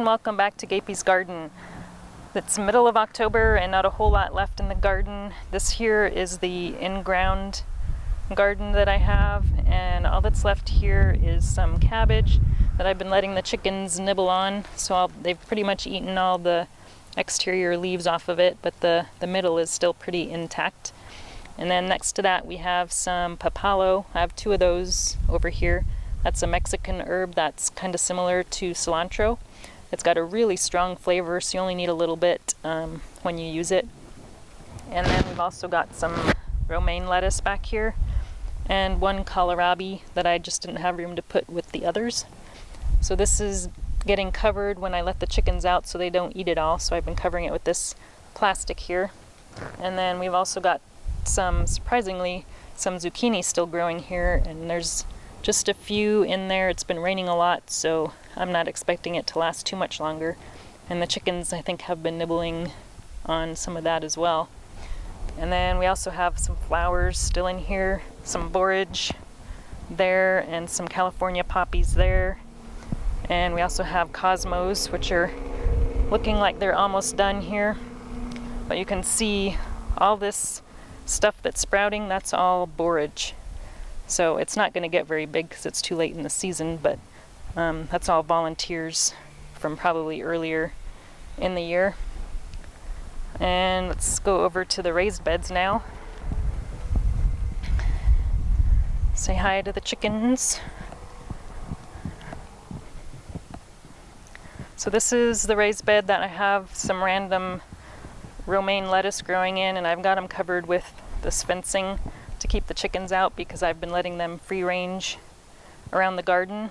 and welcome back to Gapey's Garden. It's middle of October and not a whole lot left in the garden. This here is the in-ground garden that I have, and all that's left here is some cabbage that I've been letting the chickens nibble on. So they've pretty much eaten all the exterior leaves off of it, but the middle is still pretty intact. And then next to that we have some papalo. I have two of those over here. That's a Mexican herb that's kind of similar to cilantro. It's got a really strong flavor, so you only need a little bit when you use it. And then we've also got some romaine lettuce back here, and one kohlrabi that I just didn't have room to put with the others. So this is getting covered when I let the chickens out so they don't eat it all, so I've been covering it with this plastic here. And then we've also got surprisingly, some zucchini still growing here, and there's just a few in there. It's been raining a lot, so I'm not expecting it to last too much longer. And the chickens, I think, have been nibbling on some of that as well. And then we also have some flowers still in here, some borage there, and some California poppies there. And we also have cosmos, which are looking like they're almost done here. But you can see all this stuff that's sprouting, that's all borage. So it's not going to get very big because it's too late in the season, but that's all volunteers from probably earlier in the year. And let's go over to the raised beds now. Say hi to the chickens. So this is the raised bed that I have some random romaine lettuce growing in, and I've got them covered with this fencing to keep the chickens out because I've been letting them free range around the garden.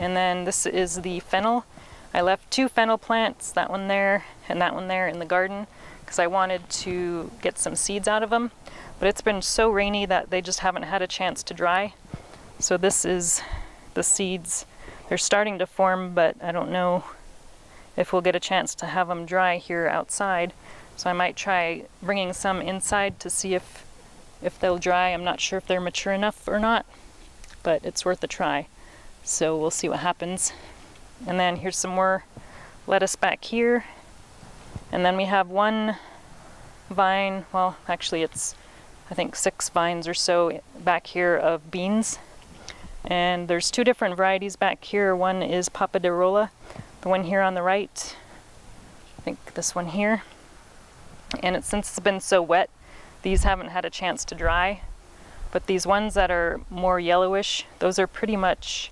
And then this is the fennel. I left two fennel plants, that one there and that one there, in the garden because I wanted to get some seeds out of them, but it's been so rainy that they just haven't had a chance to dry. So this is the seeds. They're starting to form, but I don't know if we'll get a chance to have them dry here outside. So I might try bringing some inside to see if they'll dry. I'm not sure if they're mature enough or not, but it's worth a try. So we'll see what happens. And then here's some more lettuce back here. And then we have one vine, well, actually it's, I think 6 vines or so back here of beans. And there's 2 different varieties back here. One is Papa de Rolla, the one here on the right. I think this one here. And since it's been so wet, these haven't had a chance to dry. But these ones that are more yellowish, those are pretty much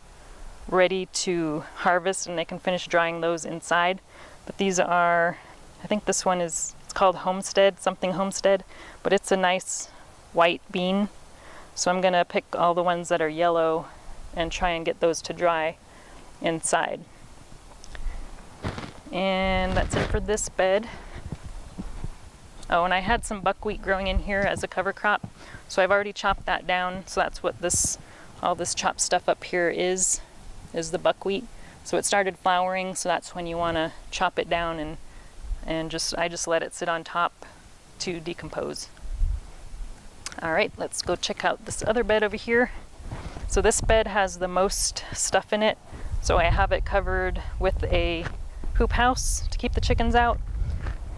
ready to harvest, and they can finish drying those inside. But these are, I think this one is, it's called Homestead, something Homestead, but it's a nice white bean. So I'm gonna pick all the ones that are yellow and try and get those to dry inside. And that's it for this bed. Oh, and I had some buckwheat growing in here as a cover crop, so I've already chopped that down. So that's what all this chopped stuff up here is the buckwheat. So it started flowering, so that's when you want to chop it down and I just let it sit on top to decompose. All right, let's go check out this other bed over here. So this bed has the most stuff in it. So I have it covered with a hoop house to keep the chickens out.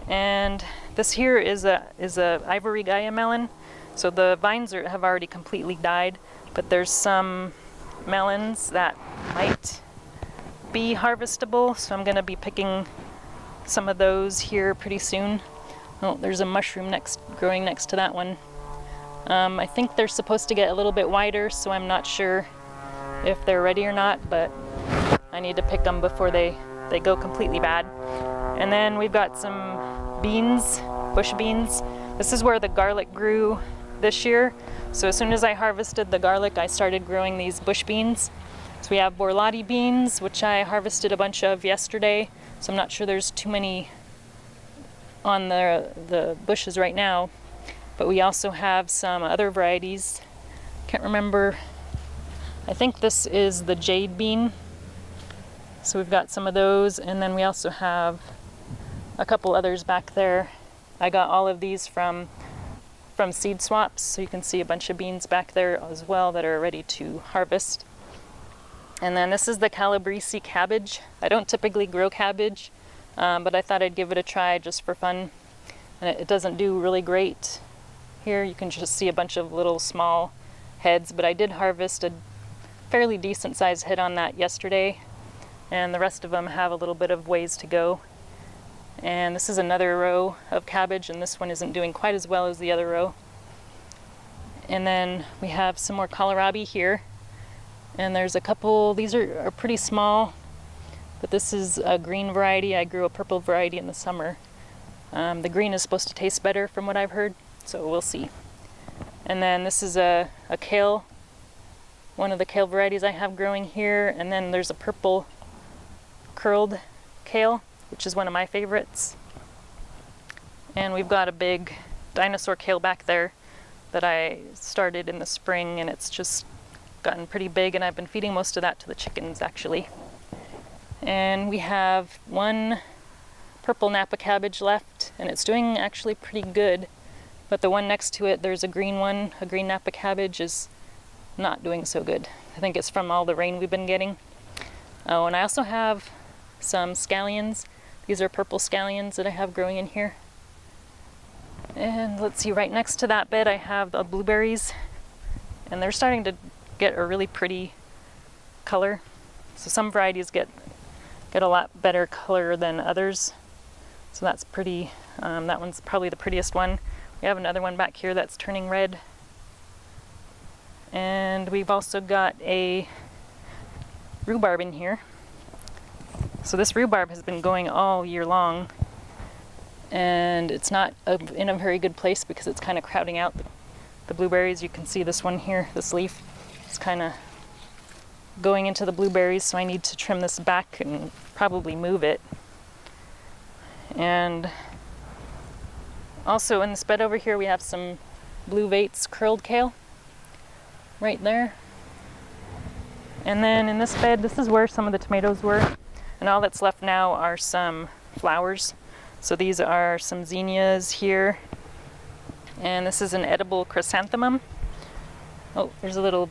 And this here is a ivory Gaia melon. So the vines have already completely died, but there's some melons that might be harvestable. So I'm gonna be picking some of those here pretty soon. Oh, there's a mushroom growing next to that one. I think they're supposed to get a little bit wider, so I'm not sure if they're ready or not, but I need to pick them before they go completely bad. And then we've got some beans, bush beans. This is where the garlic grew this year. So as soon as I harvested the garlic, I started growing these bush beans. So we have borlotti beans, which I harvested a bunch of yesterday. So I'm not sure there's too many on the bushes right now. But we also have some other varieties. Can't remember. I think this is the jade bean. So we've got some of those, and then we also have a couple others back there. I got all of these from seed swaps, so you can see a bunch of beans back there as well that are ready to harvest. And then this is the Calabrese cabbage. I don't typically grow cabbage, but I thought I'd give it a try just for fun. And it doesn't do really great here. You can just see a bunch of little small heads, but I did harvest a fairly decent sized head on that yesterday, and the rest of them have a little bit of ways to go. And this is another row of cabbage, and this one isn't doing quite as well as the other row. And then we have some more kohlrabi here, and there's a couple, these are pretty small, but this is a green variety. I grew a purple variety in the summer. The green is supposed to taste better from what I've heard, so we'll see. And then this is a kale, one of the kale varieties I have growing here, and then there's a purple curled kale, which is one of my favorites. And we've got a big dinosaur kale back there that I started in the spring, and it's just gotten pretty big, and I've been feeding most of that to the chickens actually. And we have one purple Napa cabbage left, and it's doing actually pretty good, but the one next to it, there's a green one, a green Napa cabbage, is not doing so good. I think it's from all the rain we've been getting. Oh, and I also have some scallions. These are purple scallions that I have growing in here. And let's see, right next to that bed I have the blueberries, and they're starting to get a really pretty color. So some varieties get a lot better color than others. So that's pretty, that one's probably the prettiest one. We have another one back here that's turning red. And we've also got a rhubarb in here. So this rhubarb has been going all year long, and it's not in a very good place because it's kind of crowding out the blueberries. You can see this one here, this leaf, is kind of going into the blueberries, so I need to trim this back and probably move it. And also in this bed over here we have some Blue Vates curled kale right there. And then in this bed, this is where some of the tomatoes were, and all that's left now are some flowers. So these are some zinnias here, and this is an edible chrysanthemum. Oh, there's a little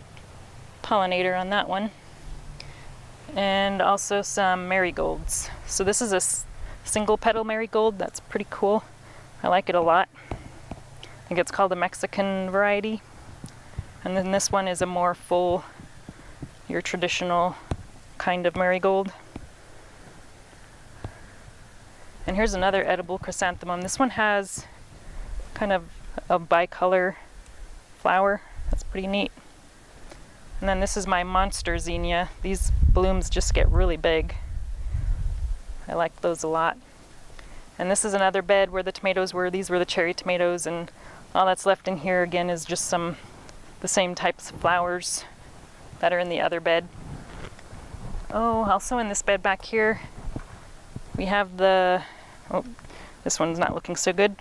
pollinator on that one. And also some marigolds. So this is a single petal marigold. That's pretty cool. I like it a lot. I think it's called a Mexican variety. And then this one is a more full, your traditional kind of marigold. And here's another edible chrysanthemum. This one has kind of a bicolor flower. That's pretty neat. And then this is my monster zinnia. These blooms just get really big. I like those a lot. And this is another bed where the tomatoes were. These were the cherry tomatoes, and all that's left in here again is just the same types of flowers that are in the other bed. Oh, also in this bed back here, we have this one's not looking so good.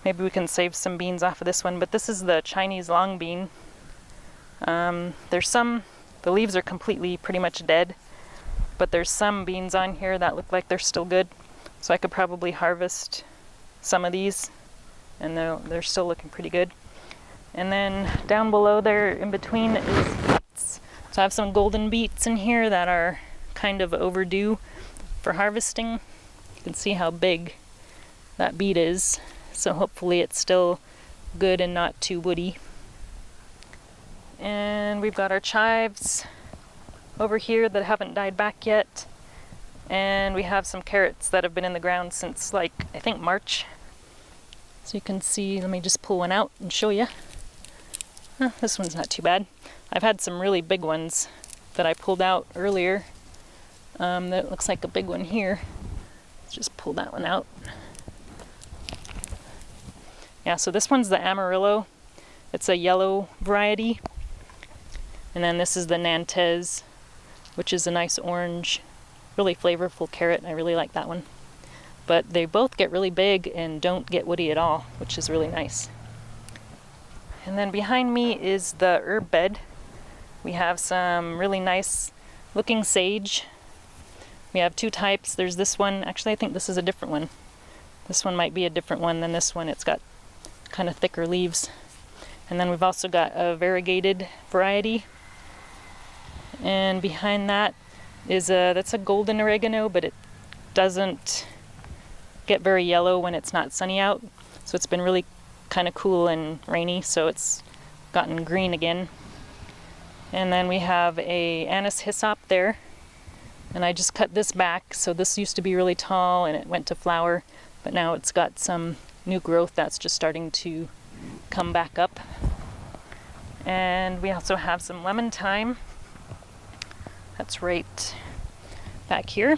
Maybe we can save some beans off of this one, but this is the Chinese long bean. The leaves are completely pretty much dead, but there's some beans on here that look like they're still good. So I could probably harvest some of these, and they're still looking pretty good. And then down below there in between is beets. So I have some golden beets in here that are kind of overdue for harvesting. You can see how big that beet is. So hopefully it's still good and not too woody. And we've got our chives over here that haven't died back yet. And we have some carrots that have been in the ground since I think March. So you can see, let me just pull one out and show you. This one's not too bad. I've had some really big ones that I pulled out earlier. That looks like a big one here. Let's just pull that one out. Yeah, so this one's the Amarillo. It's a yellow variety. And then this is the Nantes, which is a nice orange, really flavorful carrot. I really like that one. But they both get really big and don't get woody at all, which is really nice. And then behind me is the herb bed. We have some really nice looking sage. We have two types. There's this one. Actually, I think this is a different one. This one might be a different one than this one. It's got kind of thicker leaves. And then we've also got a variegated variety. And behind that is that's a golden oregano, but it doesn't get very yellow when it's not sunny out. So it's been really kind of cool and rainy, so it's gotten green again. And then we have a anise hyssop there, and I just cut this back. So this used to be really tall and it went to flower, but now it's got some new growth that's just starting to come back up. And we also have some lemon thyme. That's right back here.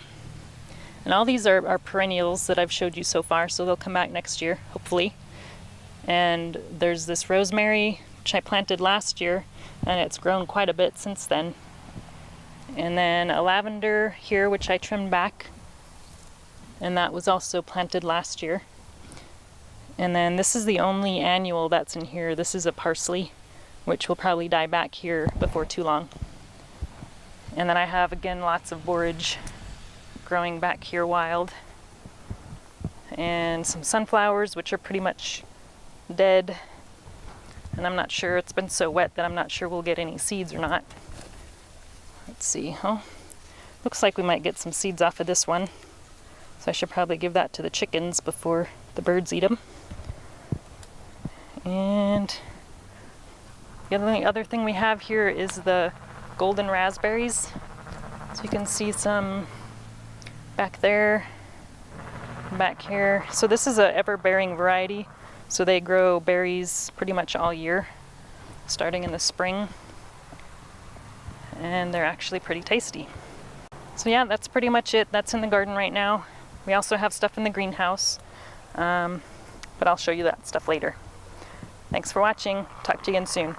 And all these are perennials that I've showed you so far, so they'll come back next year, hopefully. And there's this rosemary, which I planted last year, and it's grown quite a bit since then. And then a lavender here, which I trimmed back, and that was also planted last year. And then this is the only annual that's in here. This is a parsley, which will probably die back here before too long. And then I have, again, lots of borage growing back here wild. And some sunflowers, which are pretty much dead. And I'm not sure, it's been so wet that I'm not sure we'll get any seeds or not. Let's see. Oh, looks like we might get some seeds off of this one. So I should probably give that to the chickens before the birds eat them. And the other thing we have here is the golden raspberries. So you can see some back there, back here. So this is a ever-bearing variety. So they grow berries pretty much all year, starting in the spring. And they're actually pretty tasty. So yeah, that's pretty much it. That's in the garden right now. We also have stuff in the greenhouse, but I'll show you that stuff later. Thanks for watching. Talk to you again soon.